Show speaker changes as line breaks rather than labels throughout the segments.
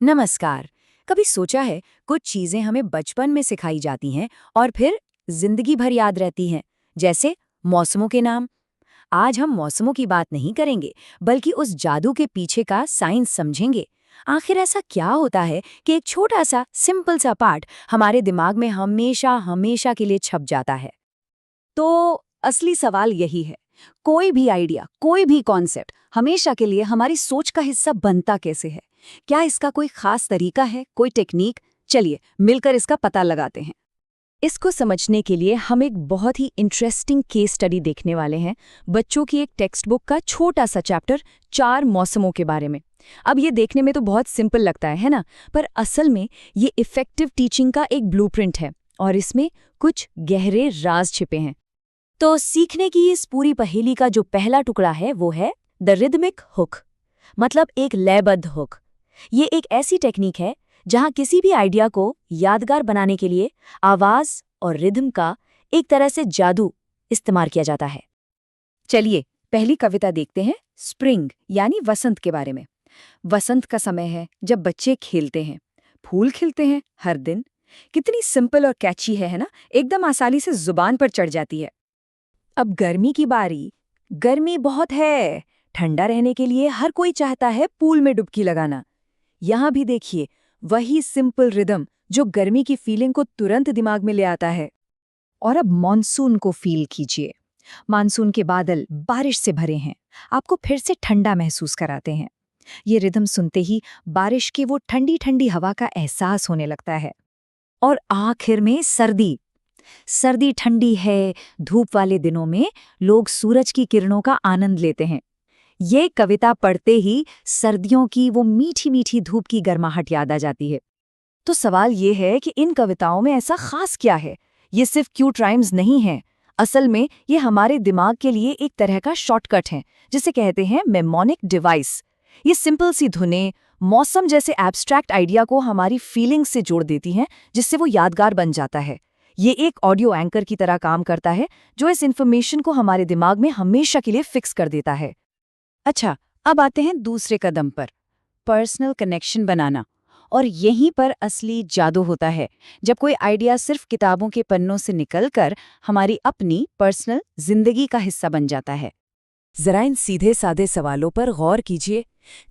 नमस्कार। कभी सोचा है कुछ चीजें हमें बचपन में सिखाई जाती हैं और फिर जिंदगी भर याद रहती हैं, जैसे मौसमों के नाम। आज हम मौसमों की बात नहीं करेंगे, बल्कि उस जादू के पीछे का साइंस समझेंगे। आखिर ऐसा क्या होता है कि एक छोटा सा सिंपल सा पार्ट हमारे दिमाग में हमेशा हमेशा के लिए छप जाता है।
तो असली सवाल यही है, कोई भी आइडिया, कोई भी कॉन्सेप्ट हमेशा के लिए हमारी सोच का हिस्सा बनता कैसे है? क्या इसका कोई खास तरीका है, कोई टेक्निक? चलिए मिलकर इसका पता लगाते हैं।
इसको समझने के लिए हम एक बहुत ही इंटरेस्टिंग केस स्टडी देखने वाले हैं, बच्चों की एक टेक्स्ट बुक का छोटा सा चैप्टर, 4 मौसमों के बारे में। अब ये देखने में तो बहुत सिंपल लगता है ना? पर असल में ये इफेक्टिव टीचिंग का एक ब्लूप्रिंट है और इसमें कुछ गहरे राज छिपे हैं। तो सीखने की इस पूरी पहेली का जो पहला टुकड़ा है वो है द रिदमिक हुक, मतलब एक लयबद्ध हुक। ये एक ऐसी टेक्निक है जहां किसी भी आइडिया को यादगार बनाने के लिए आवाज और रिदम का एक तरह से जादू इस्तेमाल किया जाता है। चलिए पहली कविता देखते हैं, स्प्रिंग यानी वसंत के बारे में। वसंत का समय है जब बच्चे खेलते हैं, फूल खिलते हैं हर दिन। कितनी सिंपल और कैची है ना? एकदम आसानी से जुबान पर चढ़ जाती है। अब गर्मी की बारी। गर्मी बहुत है, ठंडा रहने के लिए हर कोई चाहता है पूल में डुबकी लगाना। यहाँ भी देखिए वही सिंपल रिदम जो गर्मी की फीलिंग को तुरंत दिमाग में ले आता है। और अब मॉनसून को फील कीजिए। मानसून के बादल बारिश से भरे हैं, आपको फिर से ठंडा महसूस कराते हैं। ये रिदम सुनते ही बारिश की वो ठंडी ठंडी हवा का एहसास होने लगता है। और आखिर में सर्दी। सर्दी ठंडी है, धूप वाले दिनों में लोग सूरज की किरणों का आनंद लेते हैं। ये कविता पढ़ते ही सर्दियों की वो मीठी मीठी धूप की गर्माहट याद आ जाती है। तो सवाल ये है कि इन कविताओं में ऐसा खास क्या है? ये सिर्फ क्यूट राइम्स नहीं हैं। असल में ये हमारे दिमाग के लिए एक तरह का शॉर्टकट है, जिसे कहते हैं मेमोनिक डिवाइस। ये सिंपल सी धुनें मौसम जैसे एब्स्ट्रैक्ट आइडिया को हमारी फीलिंग्स से जोड़ देती हैं, जिससे वो यादगार बन जाता है। ये एक ऑडियो एंकर की तरह काम करता है, जो इस इन्फॉर्मेशन को हमारे दिमाग में हमेशा के लिए फिक्स कर देता है। अच्छा, अब आते हैं दूसरे कदम पर, पर्सनल कनेक्शन बनाना। और यहीं पर असली जादू होता है, जब कोई आइडिया सिर्फ किताबों के पन्नों से निकलकर हमारी अपनी पर्सनल जिंदगी का हिस्सा बन जाता है। जरा इन सीधे साधे सवालों पर गौर कीजिए।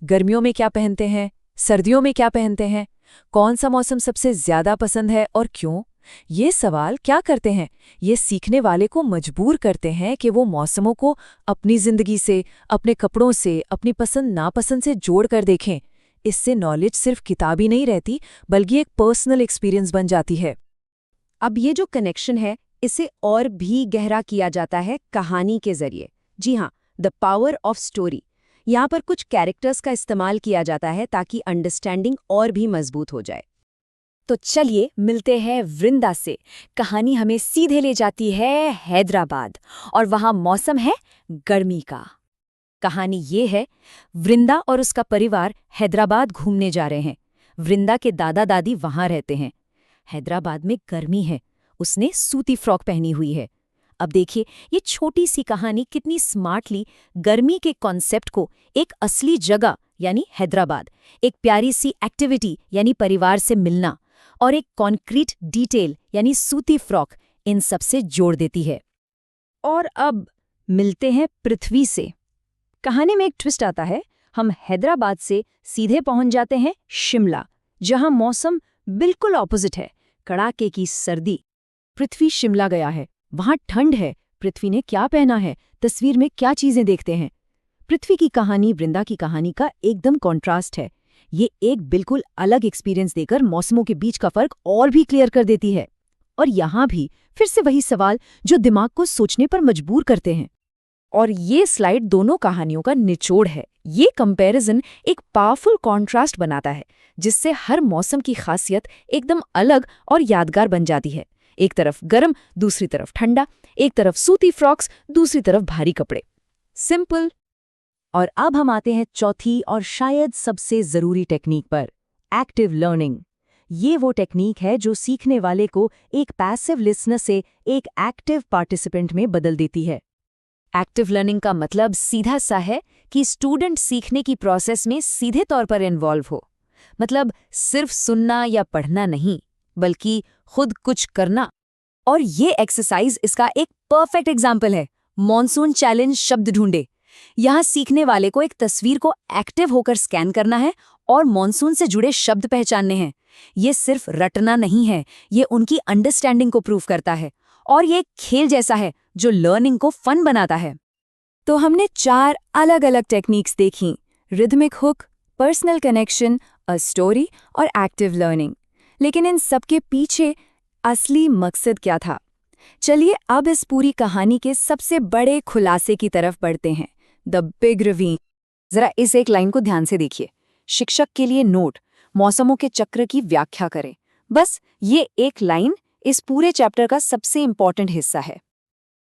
गर्मियों में क्या पहनते हैं? सर्दियों में क्या पहनते हैं? कौन सा मौसम सबसे ज्यादा पसंद है और क्यों? ये सवाल क्या करते हैं? ये सीखने वाले को मजबूर करते हैं कि वो मौसमों को अपनी जिंदगी से, अपने कपड़ों से, अपनी पसंद नापसंद से जोड़ कर देखें। इससे नॉलेज सिर्फ किताबी नहीं रहती, बल्कि एक पर्सनल एक्सपीरियंस बन जाती है। अब ये जो कनेक्शन है, इसे और भी गहरा किया जाता है कहानी के जरिए। जी हाँ, द पावर ऑफ स्टोरी। यहाँ पर कुछ कैरेक्टर्स का इस्तेमाल किया जाता है ताकि अंडरस्टैंडिंग और भी मजबूत हो जाए। तो चलिए मिलते हैं वृंदा से। कहानी हमें सीधे ले जाती है हैदराबाद, और वहाँ मौसम है गर्मी का। कहानी ये है, वृंदा और उसका परिवार हैदराबाद घूमने जा रहे हैं। वृंदा के दादा दादी वहाँ रहते हैं। हैदराबाद में गर्मी है, उसने सूती फ्रॉक पहनी हुई है। अब देखिए ये छोटी सी कहानी कितनी स्मार्टली गर्मी के कॉन्सेप्ट को एक असली जगह यानी हैदराबाद, एक प्यारी सी एक्टिविटी यानी परिवार से मिलना, और एक कॉन्क्रीट डिटेल यानी सूती फ्रॉक, इन सब से जोड़ देती है। और अब मिलते हैं पृथ्वी से। कहानी में एक ट्विस्ट आता है। हम हैदराबाद से सीधे पहुंच जाते हैं शिमला, जहां मौसम बिल्कुल ऑपोजिट है, कड़ाके की सर्दी। पृथ्वी शिमला गया है, वहां ठंड है। पृथ्वी ने क्या पहना है? तस्वीर में क्या चीजें देखते हैं? पृथ्वी की कहानी वृंदा की कहानी का एकदम कॉन्ट्रास्ट है। ये एक बिल्कुल अलग एक्सपीरियंस देकर मौसमों के बीच का फर्क और भी क्लियर कर देती है। और यहाँ भी फिर से वही सवाल जो दिमाग को सोचने पर मजबूर करते हैं। और ये स्लाइड दोनों कहानियों का निचोड़ है। ये कंपैरिजन एक पावरफुल कॉन्ट्रास्ट बनाता है, जिससे हर मौसम की खासियत एकदम अलग और यादगार बन जाती है। एक तरफ गर्म, दूसरी तरफ ठंडा, एक तरफ सूती फ्रॉक्स, दूसरी तरफ भारी कपड़े। सिंपल। और अब हम आते हैं चौथी और शायद सबसे जरूरी टेक्निक पर, एक्टिव लर्निंग। ये वो टेक्निक है जो सीखने वाले को एक पैसिव लिसनर से एक एक्टिव पार्टिसिपेंट में बदल देती है। एक्टिव लर्निंग का मतलब सीधा सा है कि स्टूडेंट सीखने की प्रोसेस में सीधे तौर पर इन्वॉल्व हो।
मतलब सिर्फ सुनना या पढ़ना नहीं, बल्कि खुद कुछ करना। और ये एक्सरसाइज इसका एक परफेक्ट एग्जाम्पल है। मॉनसून चैलेंज शब्द ढूंढे। यहाँ सीखने वाले को एक तस्वीर को एक्टिव होकर स्कैन करना है और मॉनसून से जुड़े शब्द पहचानने हैं। ये सिर्फ रटना नहीं है, ये उनकी अंडरस्टैंडिंग को प्रूव करता है। और ये एक खेल जैसा है जो लर्निंग को फन बनाता है।
तो हमने 4 अलग अलग टेक्निक्स देखी: rhythmic hook, personal connection, a story और एक्टिव लर्निंग। लेकिन इन सब के पीछे असली मकसद क्या था? चलिए अब इस पूरी कहानी के सबसे बड़े खुलासे की तरफ बढ़ते हैं, द बिग रिवील।
जरा इस एक लाइन को ध्यान से देखिए। शिक्षक के लिए नोट, मौसमों के चक्र की व्याख्या करें। बस ये एक लाइन इस पूरे चैप्टर का सबसे इंपॉर्टेंट हिस्सा है।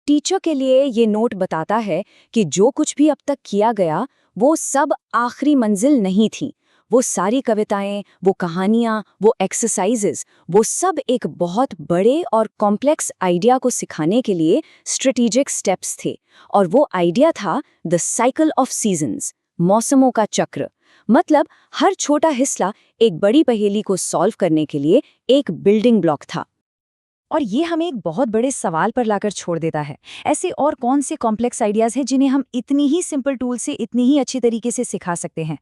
टीचर के लिए ये नोट बताता है कि जो कुछ भी अब तक किया गया वो सब आखिरी मंजिल नहीं थी। वो सारी कविताएं, वो कहानियां, वो एक्सरसाइजेस, वो सब एक बहुत बड़े और कॉम्प्लेक्स आइडिया को सिखाने के लिए स्ट्रेटेजिक स्टेप्स थे। और वो आइडिया था द साइकिल ऑफ सीजन्स, मौसमों का चक्र। मतलब हर छोटा हिस्सा एक बड़ी पहेली को सॉल्व करने के लिए एक बिल्डिंग ब्लॉक था। और ये हमें एक बहुत बड़े सवाल पर लाकर छोड़ देता है। ऐसे और कौन से कॉम्प्लेक्स आइडियाज़ हैं जिन्हें हम इतनी ही सिंपल टूल से इतनी ही अच्छी तरीके से सिखा सकते हैं?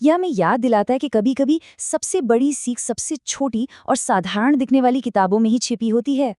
यह हमें याद दिलाता है कि कभी-कभी सबसे बड़ी सीख सबसे छोटी और साधारण दिखने वाली किताबों में ही छिपी होती है।